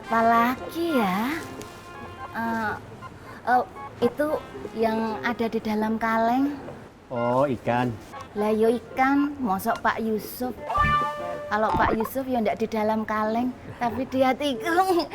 Apalagi ya? Eh, itu yang ada di dalam kaleng. Oh, ikan. Lah yo ikan, mosok Pak Yusuf. Kalau Pak Yusuf ya ndak di dalam kaleng, tapi dia tikung.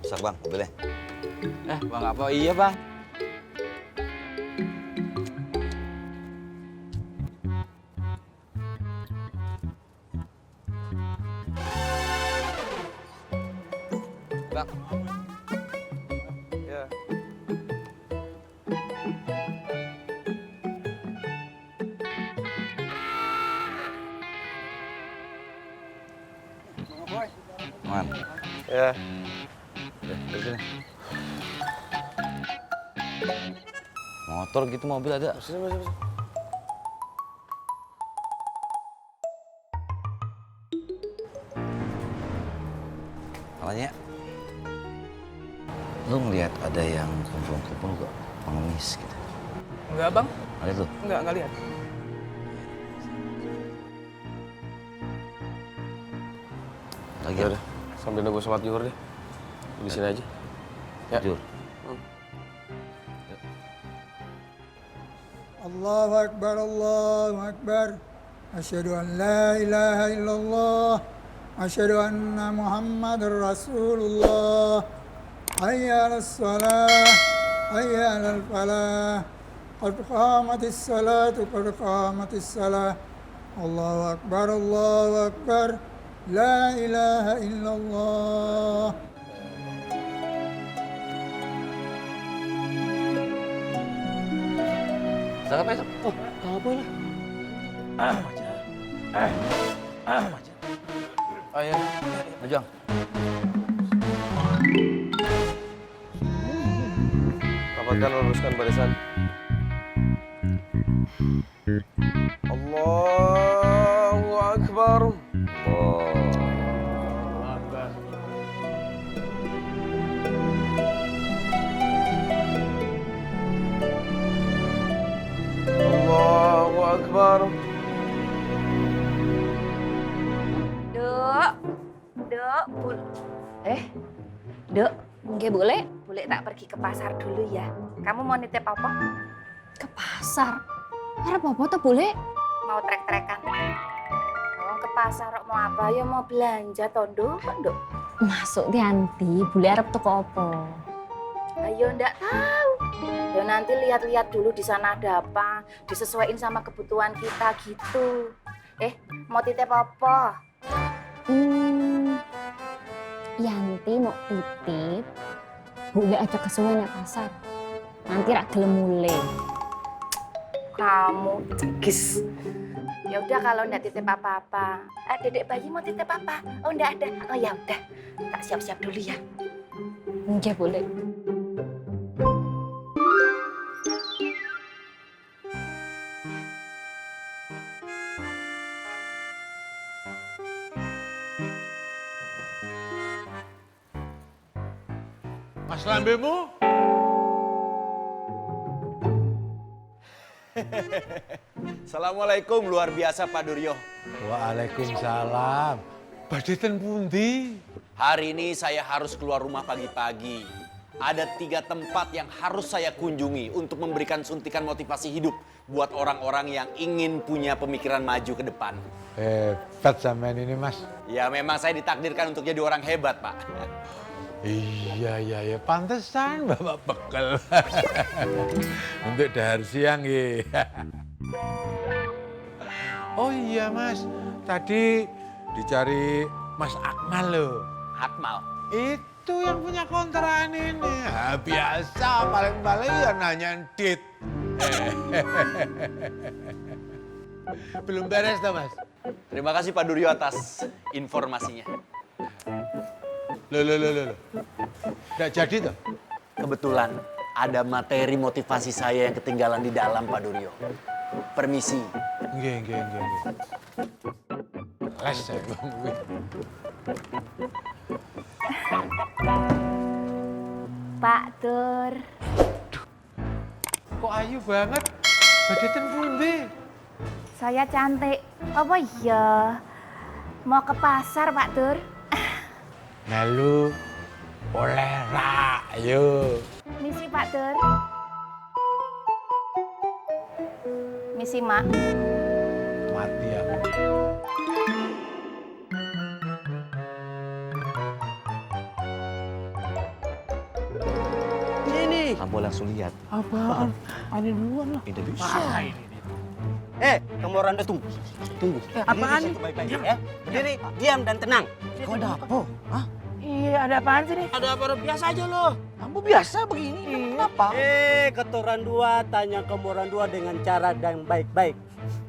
Rusak bang, mobilnya. Bang apa? Iya bang. Bang. Ya. Man. Ya. Udah, sini. Motor gitu, mobil ada. Sini. Makanya, lu ngeliat ada yang kumpul-kumpul kok, pengemis gitu. Enggak bang. Ada tuh? Enggak lihat. Lagi Ya ada. udah, sambil nunggu sholat zuhur deh. Di sini aja. Ya. Jur. Allahu Akbar, Allahu Akbar. Asyhadu an la ilaha illallah. Asyhadu anna Muhammadar Rasulullah. Hayya 'alas shalah, hayya 'alal falah. Qad qamatis salatu, qad qamatis salah. Allahu Akbar, Allahu Akbar. La ilaha illallah. Siapa itu? Oh, apa lah? Ayo, Jang. Rapatkan, luruskan barisan. Allahu Akbar. Allahu Akbar. Dok, nggak boleh? Boleh tak pergi ke pasar dulu ya? Kamu mau nitip apa? Ke pasar? Arep apa tuh boleh? Mau trek-trekan? Kalau ke pasar mau apa? Ya mau belanja tondo, Dok. Masuk Tianti, boleh arep tuku apa? Ayo ndak tahu. Ya nanti lihat-lihat dulu di sana ada apa, disesuaiin sama kebutuhan kita gitu. Mau titip apa? Yanti mau titip, boleh aja kesuwen ya pasar. Nanti rak gelem mulai. Kamu cekis. Ya udah kalau ndak titip apa-apa. Dedek bayi mau titip apa? Oh ndak ada. Oh ya udah. Tak siap-siap dulu ya. Enggak boleh. Mas lambemu? Assalamualaikum, luar biasa Pak Duryo. Waalaikumsalam. Badhe ten pundi? Hari ini saya harus keluar rumah pagi-pagi. Ada 3 tempat yang harus saya kunjungi untuk memberikan suntikan motivasi hidup buat orang-orang yang ingin punya pemikiran maju ke depan. Hebat sampean ini, Mas. Ya memang saya ditakdirkan untuk jadi orang hebat, Pak. Iya, pantesan Bapak bekel. Untuk dahar siang, nggih. Oh iya, Mas. Tadi dicari Mas Akmal loh. Akmal. Itu yang punya kontrakan ini. Biasa, paling-paling ya nanyain dit. Belum beres dah, Mas. Terima kasih Pak Duryo atas informasinya. Loh. Nggak jadi toh? Kebetulan ada materi motivasi saya yang ketinggalan di dalam, Pak Duryo. Permisi. Nggih. Les saya ngomongin. Pak Dur. Kok ayu banget? Badetan pundi? Saya cantik. Apa iya? Mau ke pasar, Pak Dur? Lalu oleh rak, ayo. Misi, Pak Dur. Misi, Mak. Mati aku. Ambo langsung lihat. Apaan? Aneh duluan lah. Tidak bisa. Kamu orang tunggu. Apaan nih? Baik-baik ya. Berdiri, diam dan tenang. Kau ada apa? Hah? Iya, ada apaan sih nih? Ada apa? Biasa aja loh. Kamu biasa begini. Kenapa? Ketoran dua tanya kamu orang dua dengan cara dan baik-baik.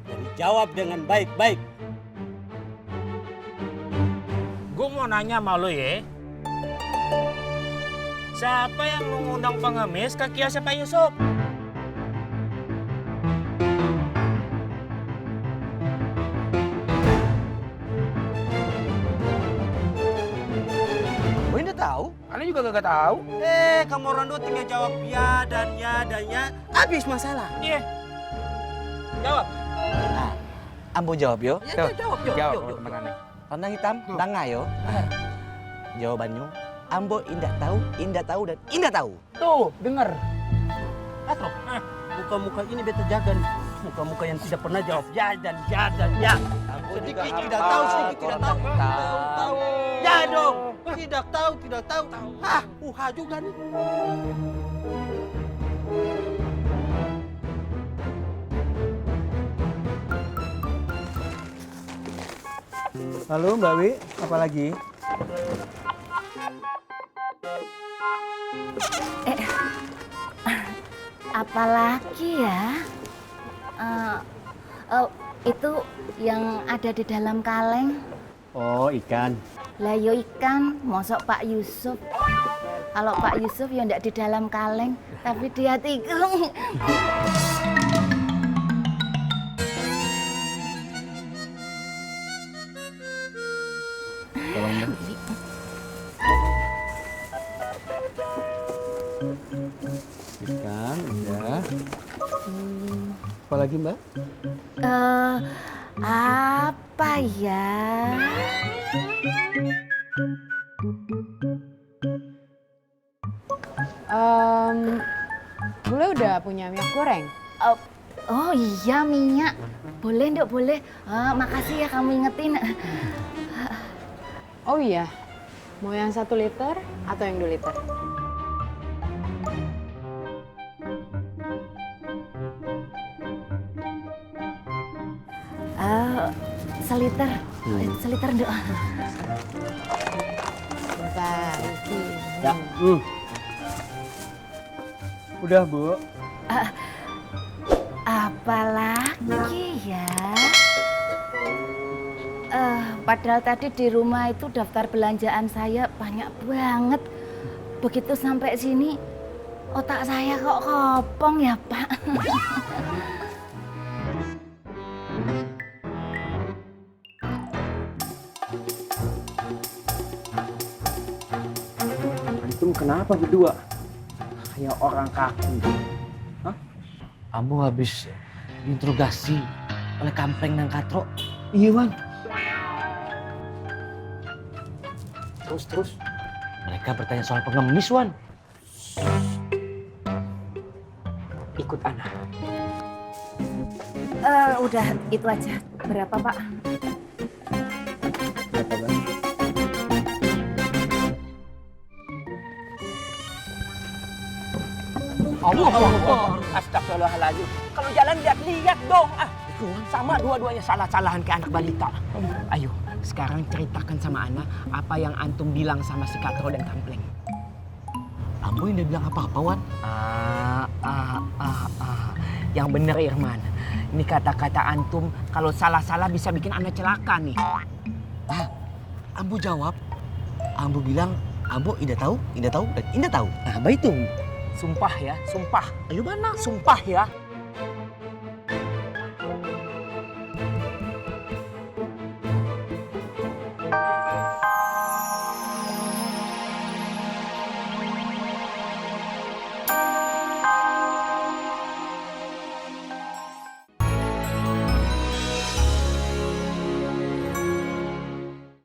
Jadi jawab dengan baik-baik. Gue mau nanya sama lo ya. Siapa yang mengundang pengemis ke kiosnya Pak Yusuf? Oh ini tahu? Ana juga gak tahu. Kamu orang dua tinggal jawab ya dan ya. Habis masalah. Iya. Jawab. Ambo jawab yo. Ya, jawab. Jawab. Warna hitam, danga yo. Jawabannya, Ambo indah tahu dan indah tahu. Tuh, denger. Muka-muka ini beta jaga nih. Muka-muka yang tidak pernah jawab ya dan ya. Sedikit tidak tahu, sedikit tidak tahu. Tahu. Ya dong. Tidak tahu. Uha juga nih. Halo Mbak Wi, apa lagi? Apalagi ya? Itu yang ada di dalam kaleng. Oh, ikan. Lah yo ikan, mosok Pak Yusuf. Kalau Pak Yusuf ya ndak di dalam kaleng, tapi dia tikung. Tolong Mbak. Ikan, udah. Apa lagi Mbak? Apa ya? Bule udah punya minyak goreng? Oh iya minyak. Boleh Nduk, boleh. Makasih ya kamu ingetin. Oh iya, mau yang 1 liter atau yang 2 liter? Seliter. Seliter Nduk. Bentar, isi. Ya. Udah Bu. Apalagi ya? Padahal tadi di rumah itu daftar belanjaan saya banyak banget. Begitu sampai sini, otak saya kok kopong ya Pak. Itu kenapa berdua? Kayak orang kaku. Hah? Ambo habis diinterogasi oleh Kampleng dan Katro. Iya Wan. Terus. Mereka bertanya soal pengemis, Wan. Ikut Ana. Udah itu aja. Berapa Pak? Berapa Bang? Allah. Astagfirullahaladzim. Kalau jalan lihat dong. Sama dua-duanya salah-salahan kayak anak balita. Ayo, sekarang ceritakan sama Ana apa yang antum bilang sama si Katro dan Kampleng. Ambo yang udah bilang apa-apa, Wan? Yang bener Irman. Ini kata-kata antum kalau salah-salah bisa bikin Ana celaka nih. Ambo jawab. Ambo bilang, Ambo indah tahu, dan indah tahu. Nah, itu Sumpah ya, sumpah. Ayo mana? Sumpah ya.